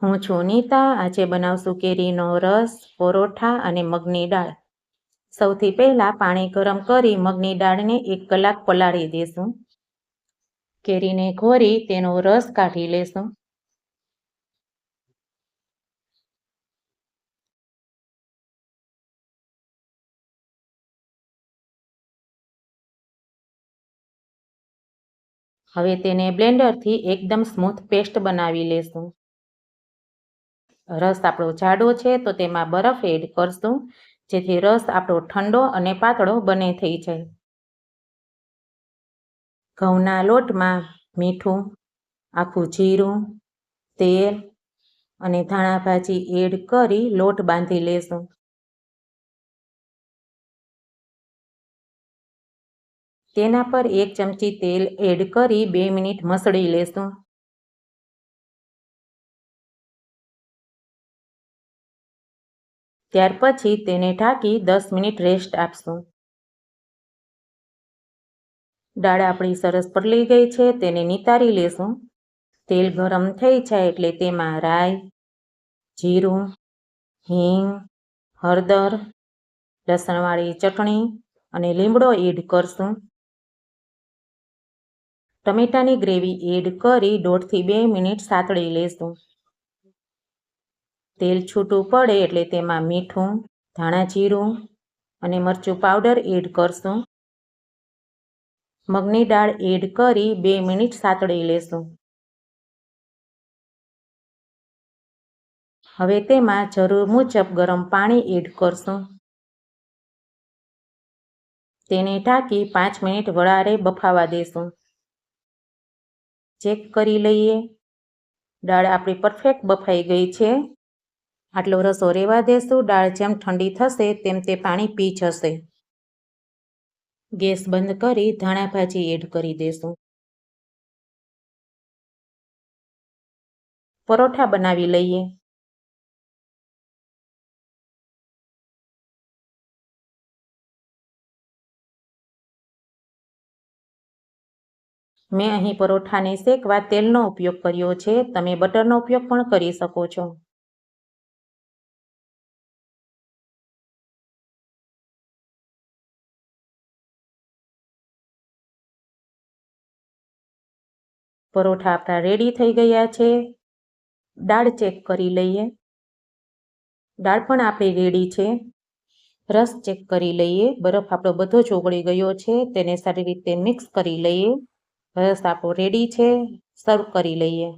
હું છું નીતા. આજે બનાવશું કેરીનો રસ, પરોઠા અને મગની દાળ. સૌથી પહેલાં પાણી ગરમ કરી મગની દાળને 1 કલાક પલાળી દેશું. કેરીને ઘોરી તેનો રસ કાઢી લેશું. હવે તેને બ્લેન્ડરથી એકદમ સ્મૂથ પેસ્ટ બનાવી લેશું. રસ આપણો જાડો છે તો તેમાં બરફ એડ કરશું, જેથી રસ આપણો ઠંડો અને પાતળો બંને થઈ જાય. ઘઉંના લોટમાં મીઠું, આખું જીરું, તેલ અને ધાણા ભાજી એડ કરી લોટ બાંધી લેશું. તેના પર 1 ચમચી તેલ એડ કરી 2 મિનિટ મસળી લેશું. ત્યાર પછી તેને ઢાંકી 10 મિનિટ રેસ્ટ આપશું. દાળ આપણી સરસ પલળી ગઈ છે, તેને નિતારી લેશું. તેલ ગરમ થઈ જાય એટલે તેમાં રાઈ, જીરું, હિંગ, હળદર, લસણવાળી ચટણી અને લીમડો એડ કરશું. ટમેટાની ગ્રેવી એડ કરી 1.5 થી 2 મિનિટ સાતળી લેશું. તેલ છૂટું પડે એટલે તેમાં મીઠું, ધાણા જીરું અને મરચું પાવડર એડ કરશું. મગની દાળ એડ કરી 2 મિનિટ સાતળી લેશું. હવે તેમાં જરૂર મુજબ ગરમ પાણી એડ કરશું. તેને ઢાંકી 5 મિનિટ વરાળે બફાવા દેશું. ચેક કરી લઈએ. દાળ આપણી પરફેક્ટ બફાઈ ગઈ છે. આટલો રસો રહેવા દેશું. દાળ જેમ ઠંડી થશે તેમ તે પાણી પી જશે. ગેસ બંધ કરી ધાણા ભાજી એડ કરી દેશું. પરોઠા બનાવી લઈએ. મેં અહીં પરોઠાને શેકવા તેલનો ઉપયોગ કર્યો છે. તમે બટરનો ઉપયોગ પણ કરી શકો છો. પરોઠા આપણા રેડી થઈ ગયા છે. દાળ ચેક કરી લઈએ. દાળ પણ આપણી રેડી છે. રસ ચેક કરી લઈએ. બરફ આપણો બધો જ ઓગળી ગયો છે. તેને સારી રીતે મિક્સ કરી લઈએ. રસ આપણો રેડી છે. સર્વ કરી લઈએ.